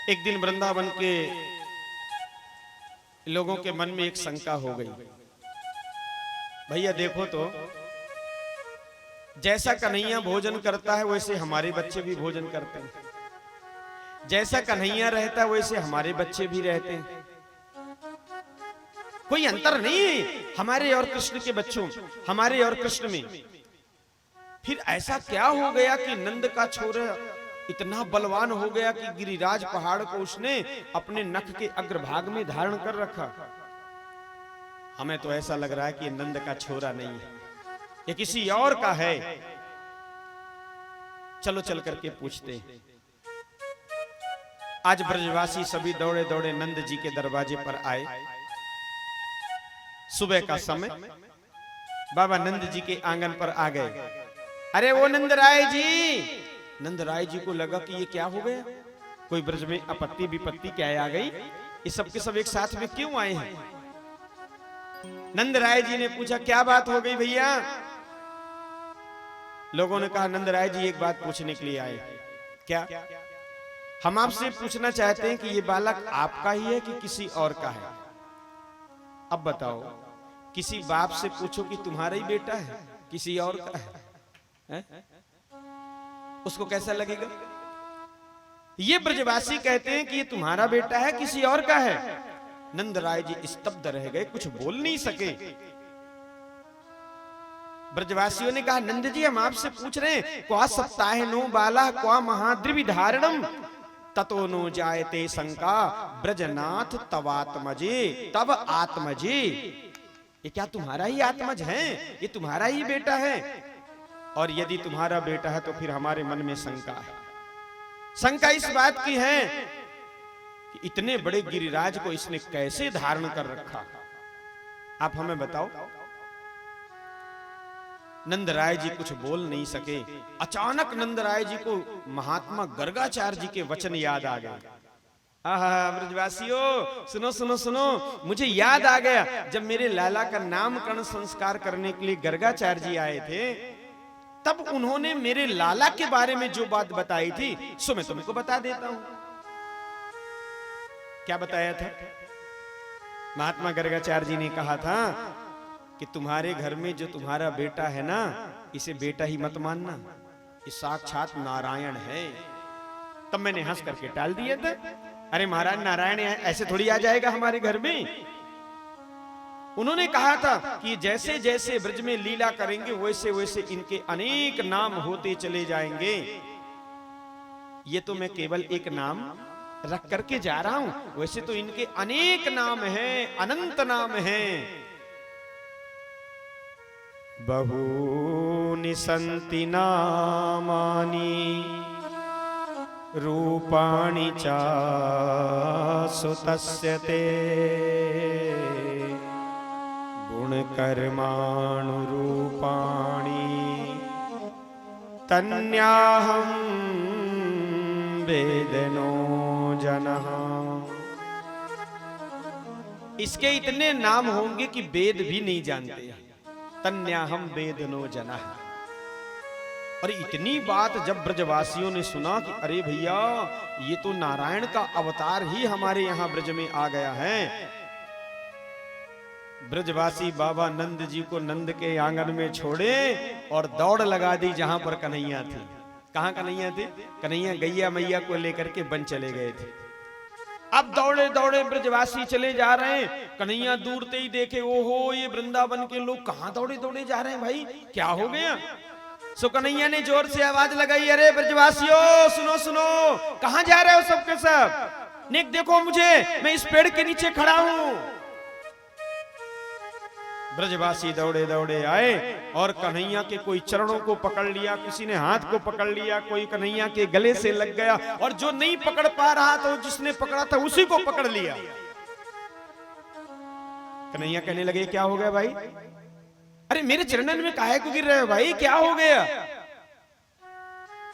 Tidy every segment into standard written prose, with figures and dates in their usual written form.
एक दिन वृंदावन के लोगों के मन में एक शंका हो गई। भैया देखो तो, जैसा कन्हैया भोजन करता है वैसे हमारे बच्चे भी भोजन करते हैं। जैसा कन्हैया रहता है वैसे हमारे बच्चे भी रहते हैं। कोई अंतर नहीं है हमारे और कृष्ण के बच्चों, हमारे और कृष्ण में। फिर ऐसा क्या हो गया कि नंद का छोरा इतना बलवान हो गया कि गिरिराज पहाड़ को उसने अपने नख के अग्रभाग में धारण कर रखा। हमें तो ऐसा लग रहा है कि नंद का छोरा नहीं है, ये किसी और का है। चलो चल करके पूछते हैं। आज ब्रजवासी सभी दौड़े दौड़े नंद जी के दरवाजे पर आए। सुबह का समय, बाबा नंद जी के आंगन पर आ गए। अरे वो नंद राय जी। नंद राय जी को लगा कि ये क्या हो गया, कोई ब्रज में आपत्ति विपत्ति क्या आ गई, ये सब के सब एक साथ में क्यों आए हैं। नंद राय जी ने पूछा क्या बात हो गई भैया। लोगों ने कहा नंद राय जी एक बात पूछने के लिए आए। क्या? हम आपसे पूछना चाहते हैं कि ये बालक आपका ही है कि किसी और का है। अब बताओ, किसी बाप से पूछो कि तुम्हारा ही बेटा है किसी और का है? उसको कैसा लगेगा? ये ब्रजवासी कहते हैं कि ये तुम्हारा बेटा है किसी और का है। नंद राय जी स्तब्ध रह गए, कुछ बोल नहीं सके। ब्रजवासियों ने कहा नंद जी हम आपसे पूछ रहे हैं, क्वा सप्ताह नो बाला क्वा महाद्रिवि धारणम ततो नो जायते शंका ब्रजनाथ तवात्मजे तब आत्मजे। ये क्या तुम्हारा ही आत्मज है, ये तुम्हारा ही बेटा है? और यदि तुम्हारा बेटा है तो फिर हमारे मन में शंका है। शंका इस बात की है कि इतने बड़े गिरिराज को इसने कैसे धारण कर रखा। आप हमें बताओ। नंद राय जी कुछ बोल नहीं सके। अचानक नंद राय जी को महात्मा गर्गाचार्य जी के वचन याद आ गए। आहा ब्रजवासियों, सुनो सुनो सुनो, मुझे याद आ गया जब मेरे लाला का नामकरण संस्कार करने के लिए गर्गाचार्य जी आए थे, तब उन्होंने मेरे लाला के बारे में जो बात बताई थी सो मैं तुमको बता देता हूं। क्या बताया था? महात्मा गर्गाचार्य जी ने कहा था कि तुम्हारे घर में जो तुम्हारा बेटा है ना, इसे बेटा ही मत मानना, ये साक्षात नारायण है। तब मैंने हंस करके टाल दिया था। अरे महाराज नारायण ऐसे थोड़ी आ जाएगा हमारे घर में। उन्होंने कहा था कि जैसे जैसे ब्रज में लीला करेंगे वैसे वैसे इनके अनेक नाम होते चले जाएंगे। ये तो मैं केवल एक नाम रख करके जा रहा हूं, वैसे तो इनके अनेक नाम हैं, अनंत नाम हैं। बहूनि सन्ति नामानि रूपाणि चासुतस्य ते गुणकर्माणुरूपाणि तन्याहं वेदनो जनः। इसके इतने नाम होंगे कि वेद भी नहीं जानते। तन्याहं वेदनो जनः। और इतनी बात जब ब्रजवासियों ने सुना कि अरे भैया ये तो नारायण का अवतार ही हमारे यहां ब्रज में आ गया है, ब्रजवासी बाबा नंद जी को नंद के आंगन में छोड़े और दौड़ लगा दी जहां पर कन्हैया थी। कहां कन्हैया थे? कन्हैया गैया मैया को लेकर के वन चले गए थे। अब दौड़े दौड़े ब्रजवासी चले जा रहे हैं। कन्हैया दूरते ही देखे, ओहो ये वृंदावन के लोग कहां दौड़े दौड़े जा रहे हैं, भाई क्या हो गया। सो कन्हैया ने जोर से आवाज लगाई, अरे ब्रजवासियों सुनो सुनो, कहां जा रहे हो सब के सब, नेक देखो मुझे, मैं इस पेड़ के नीचे खड़ा हूं। ब्रजवासी दौड़े दौड़े आए और कन्हैया के कोई चरणों को पकड़ लिया, किसी ने हाथ को पकड़ लिया, कोई कन्हैया के गले से लग गया, और जो नहीं पकड़ पा रहा था जिसने पकड़ा था उसी को पकड़ लिया। कन्हैया कहने लगे क्या हो गया भाई, अरे मेरे चरणन में काहे को गिर रहे हो भाई, क्या हो गया।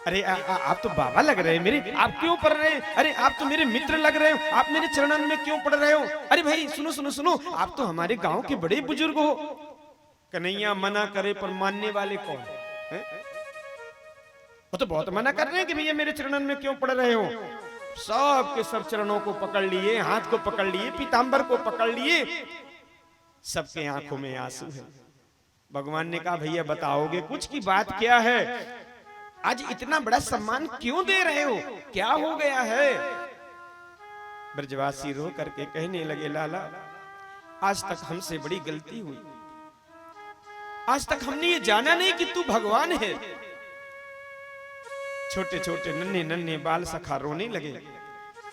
अरे आप तो बाबा लग रहे हैं मेरे, आप क्यों पढ़ रहे हैं, अरे आप तो मेरे मित्र लग रहे हो, आप मेरे चरणन में क्यों पढ़ रहे हो। अरे भाई सुनो सुनो सुनो, आप तो हमारे गांव के बड़े बुजुर्ग हो। कन्हैया मना करे पर मानने वाले कौन है? वो तो बहुत मना कर रहे हैं कि भैया मेरे चरणन में क्यों पढ़ रहे हो। सबके सब चरणों को पकड़ लिए, हाथ को पकड़ लिए, पीतांबर को पकड़ लिए, सबके आंखों में आंसू है। भगवान ने कहा भैया बताओगे कुछ की बात क्या है, आज इतना बड़ा सम्मान क्यों दे रहे हो, क्या हो गया है? ब्रजवासी रो करके कहने लगे लाला आज तक हमसे बड़ी गलती हुई, आज तक हमने ये जाना नहीं कि तू भगवान है। छोटे छोटे नन्हे नन्हे बाल सखा रोने लगे।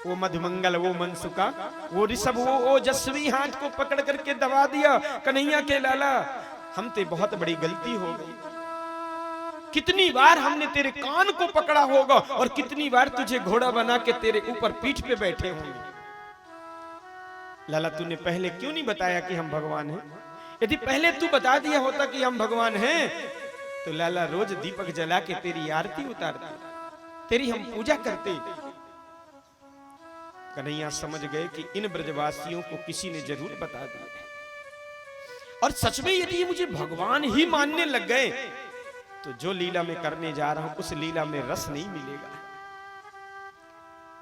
वो मधुमंगल, वो मनसुका, वो ऋषभ, वो ओजस्वी हाथ को पकड़ करके दबा दिया। कन्हैया के लाला हम ते बहुत बड़ी गलती हो गई, कितनी बार हमने तेरे कान को पकड़ा होगा और कितनी बार तुझे घोड़ा बना के तेरे ऊपर पीठ पे बैठे होंगे। लाला तूने पहले क्यों नहीं बताया कि हम भगवान हैं? यदि पहले तू बता दिया होता कि हम भगवान हैं तो लाला रोज दीपक जला के तेरी आरती उतारते, तेरी हम पूजा करते। कन्हैया समझ गए कि इन ब्रजवासियों को किसी ने जरूर बता दिया, और सच में यदि ये मुझे भगवान ही मानने लग गए तो जो लीला मैं करने जा रहा हूं उस लीला में रस नहीं मिलेगा।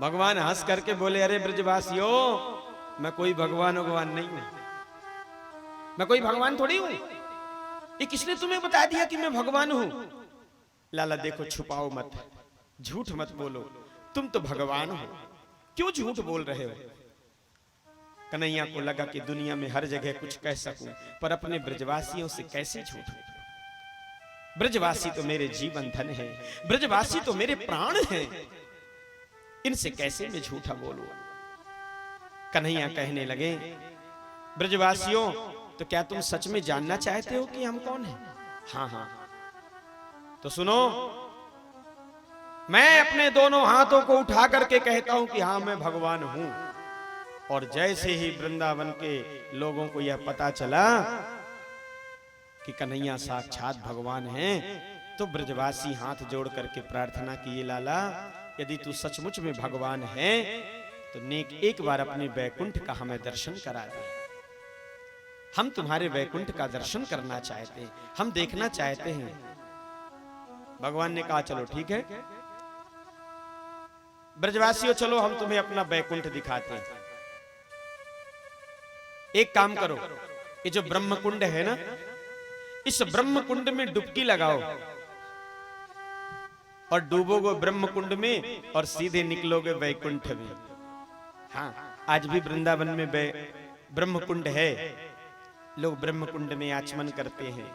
भगवान हंस करके बोले अरे ब्रजवासियों मैं कोई भगवान नहीं हूं, मैं कोई भगवान थोड़ी हूं, ये किसने तुम्हें बता दिया कि मैं भगवान हूं? लाला देखो छुपाओ मत, झूठ मत बोलो, तुम तो भगवान हो, क्यों झूठ बोल रहे हो? कन्हैया को लगा कि दुनिया में हर जगह कुछ कह सकूं पर अपने ब्रजवासियों से कैसे झूठ? ब्रजवासी तो मेरे जीवन धन है, ब्रजवासी तो मेरे प्राण हैं, इनसे कैसे मैं झूठा बोलूं? कन्हैया कहने लगे ब्रजवासियों तो क्या तुम सच में जानना चाहते हो कि हम कौन हैं? हाँ हाँ तो सुनो, मैं अपने दोनों हाथों को उठा करके कहता हूं कि हाँ मैं भगवान हूं। और जैसे ही वृंदावन के लोगों को यह पता चला कि कन्हैया साक्षात भगवान हैं तो ब्रजवासी हाथ जोड़ करके प्रार्थना किए लाला यदि तू सचमुच में भगवान है तो नेक एक बार अपने वैकुंठ का हमें दर्शन करा दे, हम तुम्हारे वैकुंठ का दर्शन करना चाहते हैं, हम देखना चाहते हैं। भगवान ने कहा चलो ठीक है ब्रजवासियों, चलो हम तुम्हें अपना वैकुंठ दिखाते हैं। एक काम करो, ये जो ब्रह्म कुंड है ना, इस ब्रह्म कुंड में डुबकी लगाओ और डूबोगे ब्रह्म कुंड में और सीधे निकलोगे वैकुंठ में। हाँ आज भी वृंदावन में ब्रह्म कुंड है, लोग ब्रह्म कुंड में आचमन करते हैं।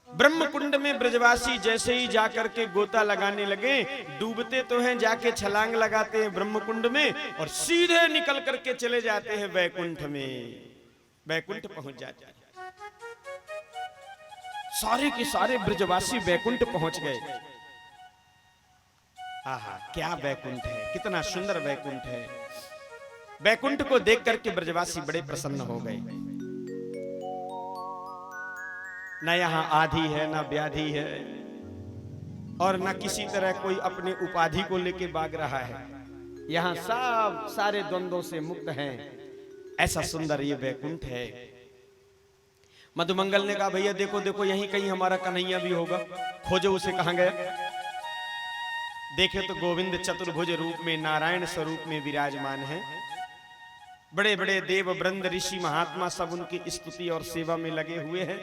ब्रह्म कुंड में ब्रजवासी जैसे ही जाकर के गोता लगाने लगे, डूबते तो हैं, जाके छलांग लगाते हैं ब्रह्म कुंड में और सीधे निकल करके चले जाते हैं वैकुंठ में। वैकुंठ पहुंच जाते हैं, सारे के सारे ब्रजवासी वैकुंठ पहुंच गए। आहा क्या वैकुंठ है, कितना सुंदर वैकुंठ है। वैकुंठ को देख करके ब्रजवासी बड़े प्रसन्न हो गए। न यहाँ आधी है न व्याधि है और न किसी तरह कोई अपने उपाधि को लेके भाग रहा है, यहाँ सब सारे द्वंद्वों से मुक्त हैं। ऐसा सुंदर ये वैकुंठ है। मधुमंगल ने कहा भैया देखो देखो यहीं कहीं हमारा कन्हैया भी होगा, खोजो उसे, कहां गया? देखे तो गोविंद चतुर्भुज रूप में नारायण स्वरूप में विराजमान है। बड़े बड़े देव वृंद ऋषि महात्मा सब उनकी स्तुति और सेवा में लगे हुए हैं।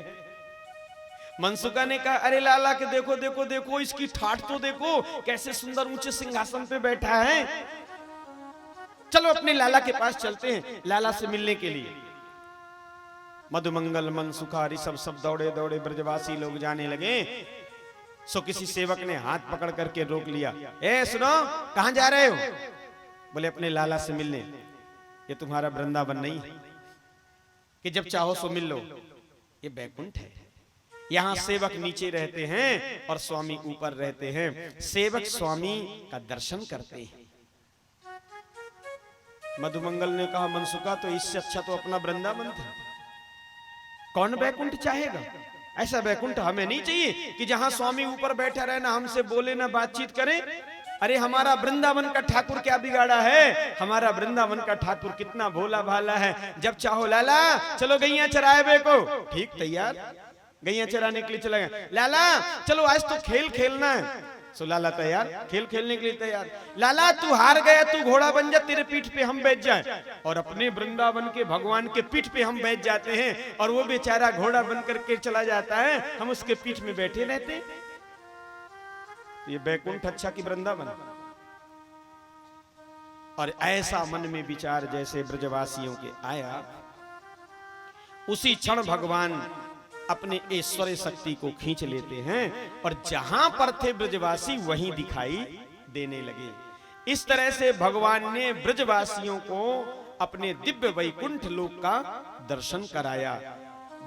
मनसुका ने कहा अरे लाला के देखो देखो देखो इसकी ठाठ तो देखो, कैसे सुंदर ऊंचे सिंहासन पे बैठा है। चलो अपने लाला के पास चलते हैं लाला से मिलने के लिए। मधुमंगल मनसुखा ऋषभ सब दौड़े दौड़े ब्रजवासी लोग जाने लगे। सो किसी सेवक ने हाथ पकड़ करके रोक लिया। ए सुनो, कहां जा रहे हो? बोले अपने लाला से मिलने। ये तुम्हारा वृंदावन नहीं है कि जब चाहो सो मिल लो, ये बैकुंठ है। यहाँ सेवक नीचे रहते हैं और स्वामी ऊपर रहते हैं। सेवक स्वामी का दर्शन करते हैं। मधुमंगल ने कहा मनसुका तो इससे अच्छा तो अपना वृंदावन था, कौन बैकुंठ चाहेगा? ऐसा बैकुंठ हमें नहीं चाहिए कि जहां स्वामी ऊपर बैठा रहे, ना हमसे बोले ना बातचीत करे। अरे हमारा वृंदावन का ठाकुर क्या बिगाड़ा है? हमारा वृंदावन का ठाकुर कितना भोला भाला है। जब चाहो लाला चलो गैया चराए बे को, ठीक तैयार, गैया चराने के लिए चला गया। लाला चलो आज तो खेल खेलना है, सो लाला तैयार, खेल खेलने के लिए तैयार। लाला तू हार गया, तू घोड़ा बन जा, तेरे पीठ पे हम बैठ जाए। और अपने वृंदावन के भगवान के पीठ पे हम बैठ जाते हैं और वो बेचारा घोड़ा बन करके चला जाता है, हम उसके पीठ में बैठे रहते। ये बैकुंठ अच्छा कि वृंदावन? और ऐसा मन में विचार जैसे ब्रजवासियों के आया, उसी क्षण भगवान अपने ऐश्वर्य शक्ति को खींच लेते हैं और जहां पर थे ब्रजवासी वहीं दिखाई देने लगे। इस तरह से भगवान ने ब्रजवासियों को अपने दिव्य वैकुंठ लोक का दर्शन कराया।